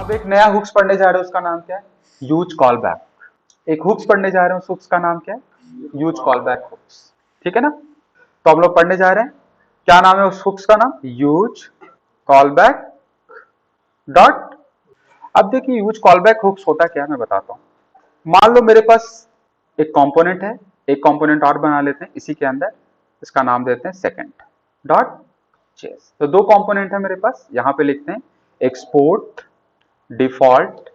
अब एक नया हुक्स पढ़ने जा रहे हैं, उसका नाम क्या है? Use call back. एक हुक्स पढ़ने जा रहे हैं, उस हुक्स का नाम क्या है? Use callback hooks. ठीक है ना? तो हम लोग पढ़ने जा रहे हैं, क्या नाम है उस हुक्स का नाम? Use call back dot. अब देखिए यूज कॉल बैक हुक्स होता क्या है मैं बताता हूं। मान लो मेरे पास एक कंपोनेंट है, एक कंपोनेंट और बना लेते हैं इसी के अंदर, इसका नाम देते हैं सेकंड डॉट जेएस। तो दो कंपोनेंट है मेरे पास, यहां पे लिखते हैं एक्सपोर्ट डिफॉल्ट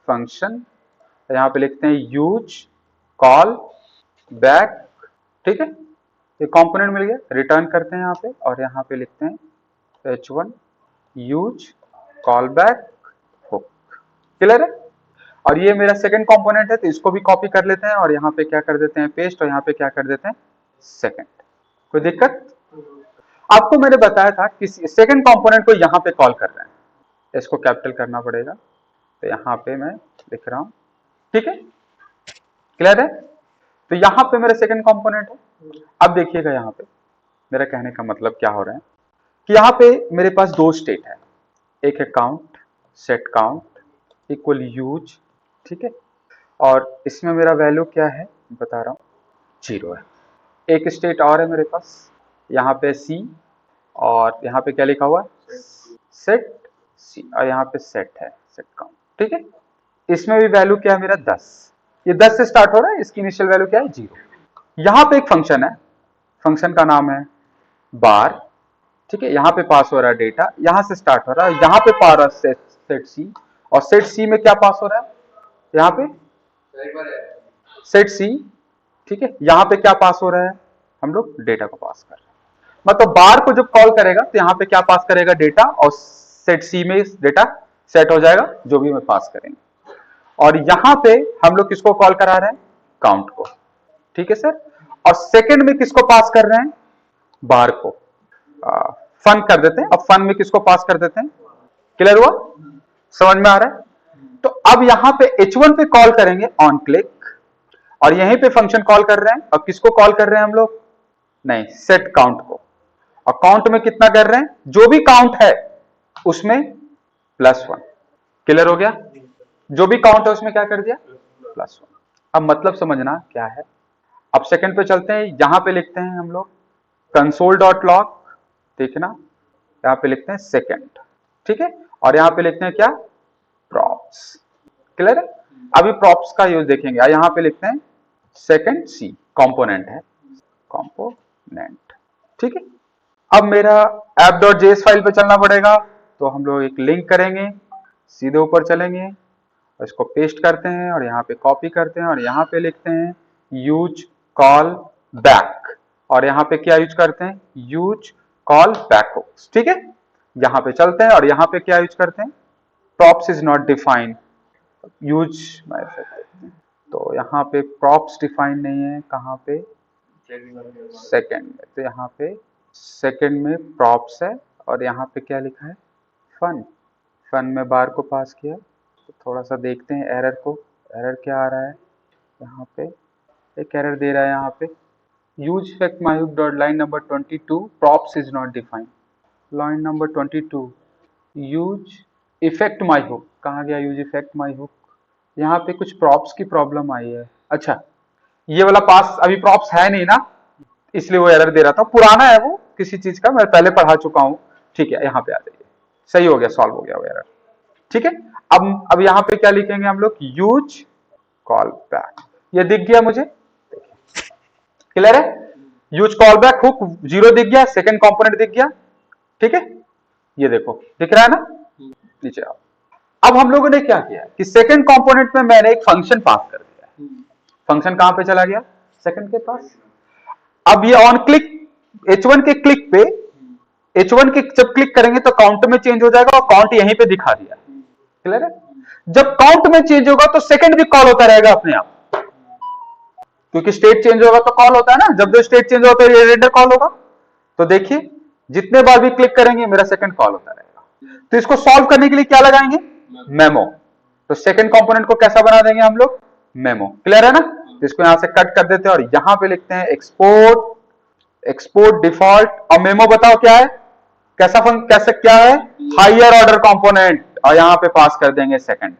फंक्शन, यहां पे लिखते हैं यूज कॉल बैक। ठीक है, ये कंपोनेंट मिल गया, रिटर्न करते हैं यहाँ पे और यहाँ पे लिखते हैं h1 use call back hook. Clear है? और ये मेरा सेकंड कंपोनेंट है, तो इसको भी कॉपी कर लेते हैं और यहाँ पे क्या कर देते हैं पेस्ट, और यहाँ पे क्या कर देते हैं सेकंड। कोई दिक्कत? आपको मैंने बताया था कि सेकंड कंपोनेंट को यहाँ पे कॉल कर रहे हैं, इसको कैपिटल करना पड़ेगा, तो यहाँ पे मैं लिख रहा हूं। ठीक है, क्लियर है? तो यहाँ पे मेरा सेकंड कंपोनेंट है। अब देखिएगा यहाँ पे मेरा कहने का मतलब क्या हो रहा है कि यहाँ पे मेरे पास दो स्टेट है, एक है count, set count equal use. ठीक है, और इसमें मेरा वैल्यू क्या है बता रहा हूँ, 0 है। एक स्टेट और है मेरे पास, यहाँ पे सी, और यहाँ पे क्या लिखा हुआ है सेट सी, और यहाँ पे सेट है सेट काउंट। ठीक है, इसमें भी वैल्यू क्या है मेरा 10, ये 10 से स्टार्ट हो रहा है, इसकी इनिशियल वैल्यू क्या है 0। यहाँ पे एक फंक्शन है, फंक्शन का नाम है बार। ठीक है, यहाँ पे पास हो रहा है डेटा, यहाँ से स्टार्ट हो रहा है, यहाँ पे पा रहा है सेट सी, और सेट सी में क्या पास हो रहा है यहाँ पे सेट सी। ठीक है, यहाँ पे क्या पास हो रहा है, हम लोग डेटा को पास कर रहे हैं। मतलब बार को जब कॉल करेगा तो यहाँ पे क्या पास करेगा डेटा, और सेट सी में डेटा सेट हो जाएगा जो भी मैं पास करेंगे। और यहाँ पे हम लोग किसको कॉल करा रहे हैं, काउंट को। ठीक है सर, और सेकंड में किसको पास कर रहे हैं, बार को। फन कर देते हैं, अब फन में किसको पास कर देते हैं। क्लियर हुआ? समझ में आ रहा है? तो अब यहाँ पे h1 पे कॉल करेंगे ऑन क्लिक, और यहीं पे फंक्शन कॉल कर रहे हैं, और किसको कॉल कर रहे हैं हम लोग, नहीं सेट काउंट को। और काउंट में कितना कर रहे हैं, जो भी काउंट है उसमें +1। क्लियर हो गया? जो भी काउंट है उसमें क्या कर दिया +1। अब मतलब समझना क्या है। अब सेकंड पे चलते हैं, यहां पे लिखते हैं हम लोग कंसोल डॉट लॉग, देखना यहां पे लिखते हैं सेकंड। ठीक है, और यहां पे लिखते हैं क्या, प्रॉप्स। क्लियर है? अभी प्रॉप्स का यूज देखेंगे, यहां पे लिखते हैं सेकंड सी, कंपोनेंट है कंपोनेंट। ठीक है, अब मेरा app.js फाइल पे चलना पड़ेगा, तो हम लोग एक लिंक करेंगे, सीधे ऊपर चलेंगे, इसको पेस्ट करते हैं और यहाँ पे कॉपी करते हैं, और यहाँ पे लिखते हैं यूज कॉल बैक, और यहाँ पे क्या यूज करते हैं, यूज कॉल बैक हुक्स। ठीक है, यहाँ पे चलते हैं और यहाँ पे क्या यूज करते हैं, props is not defined use. तो यहाँ पे प्रॉप्स डिफाइन नहीं है, कहाँ पे, सेकंड में। तो यहाँ पे सेकंड में प्रॉप्स है, और यहाँ पे क्या लिखा है फन। फन में बार को पास किया, तो थोड़ा सा देखते हैं एरर को, एरर क्या आ रहा है। यहाँ पे एक एरर दे रहा है, यहाँ पे use effect my hook dot line number 22 props is not defined. Line number 22 use effect my hook, कहाँ गया यूज इफेक्ट माई हुक। यहाँ पे कुछ प्रॉप्स की प्रॉब्लम आई है। अच्छा, ये वाला पास अभी प्रॉप्स है नहीं ना, इसलिए वो एरर दे रहा था, पुराना है वो किसी चीज का, मैं पहले पढ़ा चुका हूँ। ठीक है, यहाँ पे आ जाइए, सही हो गया, सॉल्व हो गया वो एरर। ठीक है, अब यहाँ पे क्या लिखेंगे हम लोग, यूज कॉल बैक। ये दिख गया मुझे, क्लियर है? यूज कॉल बैक हुक 0 दिख गया, सेकंड कंपोनेंट दिख गया। ठीक है, ये देखो दिख रहा है ना, नीचे आओ। अब हम लोगों ने क्या किया कि सेकंड कंपोनेंट में मैंने एक फंक्शन पास कर दिया। फंक्शन कहां पे चला गया, सेकंड के पास। अब ये ऑन क्लिक h1 के क्लिक पे, h1 के जब क्लिक करेंगे तो काउंट में चेंज हो जाएगा, और काउंट यहीं पे दिखा दिया। क्लियर है? जब काउंट में चेंज होगा तो सेकंड भी कॉल होता रहेगा अपने आप, क्योंकि स्टेट चेंज होगा तो कॉल होता है ना, जब जो स्टेट चेंज होता है ये रेंडर कॉल होगा। तो देखिए जितने बार भी क्लिक करेंगे मेरा सेकंड कॉल होता रहेगा। तो इसको सॉल्व करने के लिए क्या लगाएंगे, मेमो। तो सेकंड कंपोनेंट को कैसा बना देंगे हम लोग, मेमो। क्लियर है ना? तो इसको यहां से कट कर देते हैं और यहां पे लिखते हैं एक्सपोर्ट डिफॉल्ट, और मेमो बताओ क्या है, कैसा क्या है, हायर ऑर्डर कंपोनेंट। और यहाँ पे पास कर देंगे सेकंड।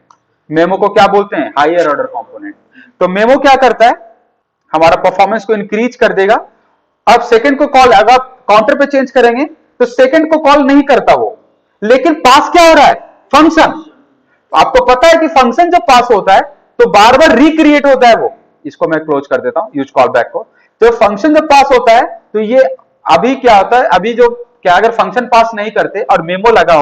मेमो को क्या बोलते हैं? Higher order component. तो मेमो क्या करता है? हमारा परफॉर्मेंस को इंक्रीज कर देगा। अब सेकंड को कॉल अगर काउंटर पे चेंज करेंगे तो सेकंड को कॉल नहीं करता वो, लेकिन पास क्या हो रहा है? फंक्शन। आपको पता है कि फंक्शन जब पास होता है तो बार बार रिक्रिएट होता है वो। इसको मैं क्लोज कर देता हूं, यूज कॉल बैक को। तो फंक्शन जब पास होता है तो ये अभी क्या होता है, अभी जो क्या अगर फंक्शन पास नहीं करते और मेमो लगा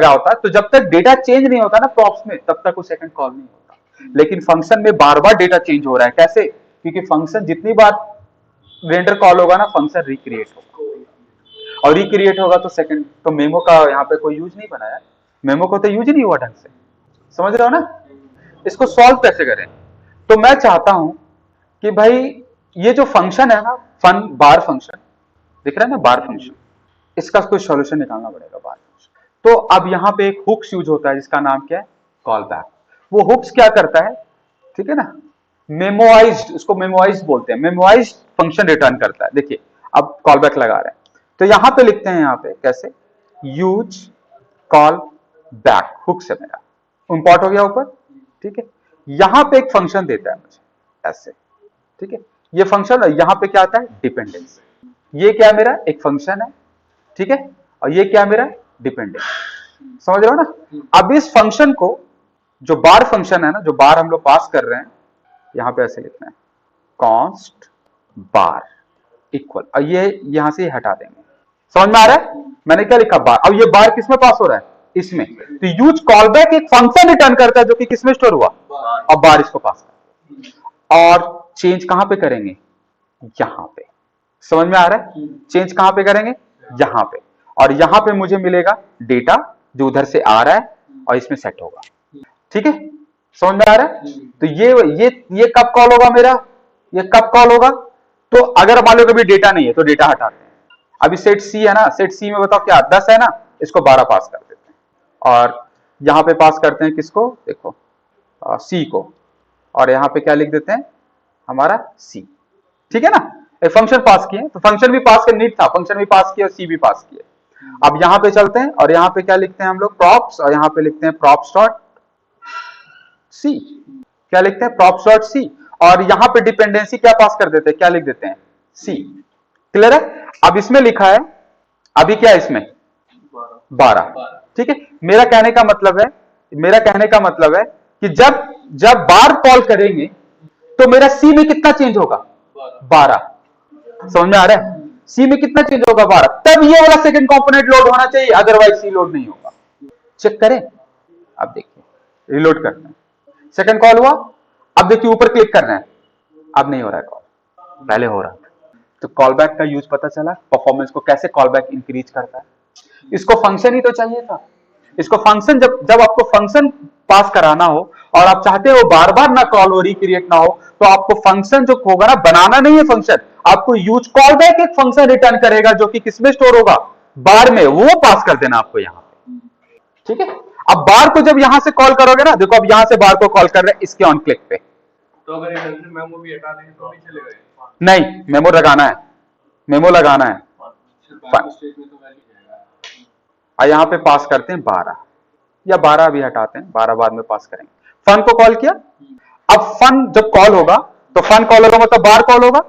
होता तो जब तक डेटा चेंज नहीं होता ना प्रॉप्स में, तब तक वो सेकंड कॉल नहीं होता। लेकिन फंक्शन में बार बार डेटा चेंज हो रहा है। कैसे? क्योंकि फंक्शन जितनी बार रेंडर कॉल होगा ना, फंक्शन रिक्रिएट होगा, और रिक्रिएट होगा तो सेकंड। तो मेमो का यहाँ पे कोई यूज नहीं बनाया, मेमो को तो यूज ही नहीं हुआ ढंग से। समझ रहे हो ना? इसको सॉल्व कैसे करें? तो मैं चाहता हूं कि भाई ये जो फंक्शन है ना, फन बार फंक्शन दिख रहा है ना, बार फंक्शन, इसका कोई सॉल्यूशन निकालना पड़ेगा बार फंक्शन। तो अब यहाँ पे एक हुक्स यूज होता है जिसका नाम क्या है? Call back. वो हुक्स क्या करता है? ठीक है ना, मेमोइज्ड, उसको मेमोइज्ड बोलते हैं, मेमोइज्ड फंक्शन रिटर्न करता है। देखिए अब कॉल बैक लगा रहे हैं तो यहां पे लिखते हैं, यहां पे कैसे? Use callback. हुक्स है मेरा, इंपोर्ट हो गया ऊपर। ठीक है, यहां पे एक फंक्शन देता है मुझे ऐसे। ठीक है, ये फंक्शन यहां पे क्या आता है? डिपेंडेंस। ये क्या मेरा? एक फंक्शन है। ठीक है, और ये क्या मेरा? डिपेंडेंस। समझ रहे हो ना? अब इस फंक्शन को, जो बार फंक्शन है ना, जो बार हम लोग पास कर रहे हैं, यहां पे ऐसे लिखना है कॉन्स्ट बार इक्वल, और ये यहां से हटा देंगे। समझ में आ रहा है? मैंने क्या लिखा? बार। अब ये बार किसमें पास हो रहा है? इसमें। तो यूज कॉल बैक एक फंक्शन रिटर्न करता है जो कि किसमें स्टोर हुआ? और बार इसको पास कर, और चेंज कहां पे करेंगे? यहां पे। समझ में आ रहा है? चेंज कहां पे करेंगे? यहां पे। और यहां पे मुझे मिलेगा डेटा जो उधर से आ रहा है और इसमें सेट होगा। ठीक है, समझ में आ रहा है? तो ये कब कॉल होगा मेरा? ये कब कॉल होगा? तो अगर मान लो कभी डेटा नहीं है तो डेटा हटाते हैं। अभी सेट सी है ना, सेट सी में बताओ क्या 10 है ना, इसको 12 पास कर देते हैं, और यहां पे पास करते हैं किसको? देखो सी को, और यहां पे क्या लिख देते हैं? हमारा सी। ठीक है ना, एक फंक्शन पास किए तो फंक्शन भी पास करनी था, फंक्शन भी पास किया, सी भी पास किए। अब यहां पे चलते हैं और यहां पे क्या लिखते हैं हम लोग? प्रॉप्स, और यहां पे लिखते हैं प्रॉप्स डॉट सी। क्या लिखते हैं? Props dot C. और यहां पे डिपेंडेंसी क्या पास कर देते हैं? क्या लिख देते हैं? सी। क्लियर है? अब इसमें लिखा है, अभी क्या है इसमें? 12। ठीक है, मेरा कहने का मतलब है कि जब बार कॉल करेंगे तो मेरा सी में कितना चेंज होगा? 12। समझ में आ रहा है? सी में कितना चेंज होगा? 12। तब ये वाला सेकंड कंपोनेंट लोड होना चाहिए, अदरवाइज सी लोड नहीं होगा। चेक करें, अब देखिए, रिलोड करते हैं, सेकंड कॉल हुआ। अब देखिए ऊपर क्लिक करना है, अब नहीं हो रहा है कॉल, पहले हो रहा था। तो कॉल बैक का यूज पता चला, परफॉर्मेंस को कैसे कॉल बैक इंक्रीज करता है। इसको फंक्शन ही तो चाहिए था। इसको फंक्शन, जब आपको फंक्शन पास कराना हो और आप चाहते हो बार बार ना कॉल हो, रिक्रिएट ना हो, तो आपको फंक्शन जो होगा ना, बनाना नहीं है फंक्शन, आपको यूज कॉल बैक एक फंक्शन रिटर्न करेगा जो कि किसमें स्टोर होगा? बार में। वो पास कर देना आपको यहां पे। ठीक है, अब बार को जब यहां से कॉल करोगे ना, देखो अब यहां से बार को कॉल कर रहे हैं इसके ऑन क्लिक पे, तो अगर ये मेमो भी हटा देंगे तो नहीं चलेगा? नहीं, मेमो लगाना है, मेमो लगाना है। और यहां पे पास करते हैं 12, या 12 भी हटाते हैं, 12 बाद में पास करेंगे। फन को कॉल किया, अब फन जब कॉल होगा तो फन कॉल होगा मतलब बार कॉल होगा।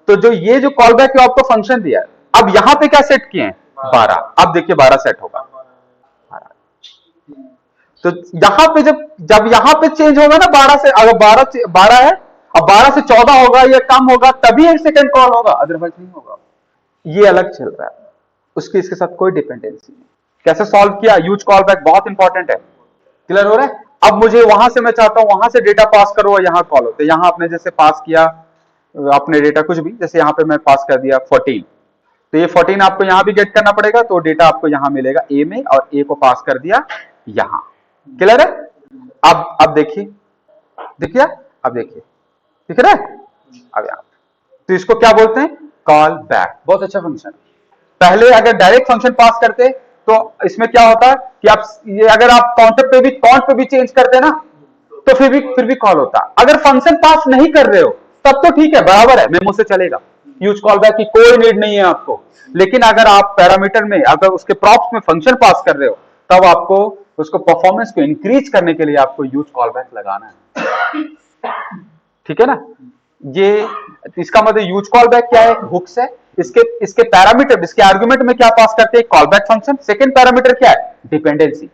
तो ये जो कॉल बैक आपको फंक्शन दिया है, अब यहां पे क्या सेट किए हैं? 12। अब देखिए 12 सेट होगा। तो यहां पे जब यहां पे चेंज होगा ना 12 से, अगर 12 है, अब 12 से 14 होगा या कम होगा तभी एक सेकंड कॉल होगा, अदरवाइज नहीं होगा। ये अलग चल रहा है, उसकी इसके साथ कोई डिपेंडेंसी नहीं। कैसे सॉल्व किया? यूज कॉल बैक बहुत इंपॉर्टेंट है। क्लियर हो रहा है? अब मुझे वहां से, मैं चाहता हूं वहां से डेटा पास करो और यहां कॉल होते, यहां आपने जैसे पास किया अपने डेटा कुछ भी, जैसे यहां पे मैं पास कर दिया 14, तो ये 14 आपको यहां भी गेट करना पड़ेगा, तो डेटा आपको यहां मिलेगा ए में, और ए को पास कर दिया यहां। क्लियर है? अब देखिए, दिख गया? अब देखिए, दिख रहा है? अब यहां तो इसको क्या बोलते हैं? Call back. बहुत अच्छा फंक्शन। पहले अगर डायरेक्ट फंक्शन पास करते तो इसमें क्या होता है कि आप ये अगर आप काउंट पे भी चेंज करते ना तो फिर भी कॉल होता। अगर फंक्शन पास नहीं कर रहे हो तब तो ठीक है, बराबर है, मेमो से चलेगा, यूज कॉल बैक की कोई नीड नहीं है आपको। लेकिन अगर आप पैरामीटर में, अगर उसके प्रॉप्स में फंक्शन पास कर रहे हो तब आपको उसको परफॉर्मेंस को इंक्रीज करने के लिए आपको यूज कॉल बैक लगाना है। ठीक है ना। ये इसका मतलब यूज कॉल बैक क्या है, हुक्स है। इसके पैरामीटर, इसके आर्गुमेंट में क्या पास करते हैं, call back function. Second parameter क्या है, डिपेंडेंसी।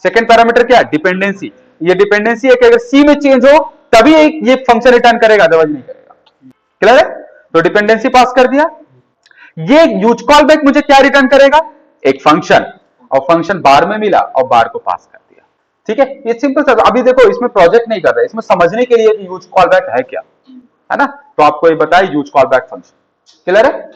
सेकंड पैरामीटर क्या है, डिपेंडेंसी। ये डिपेंडेंसी है कि अगर सी में चेंज हो तभी ये फंक्शन रिटर्न करेगा, अदरवाइज नहीं करेगा। क्लियर है। तो डिपेंडेंसी पास कर दिया। ये यूज कॉल बैक मुझे क्या रिटर्न करेगा, एक फंक्शन, और फंक्शन बार में मिला और बार को पास कर दिया। ठीक है, ये सिंपल सा। अभी देखो इसमें प्रोजेक्ट नहीं कर रहे, इसमें समझने के लिए कि यूज कॉल बैक है क्या, है ना। तो आपको ये बताया use call back function. Clear है।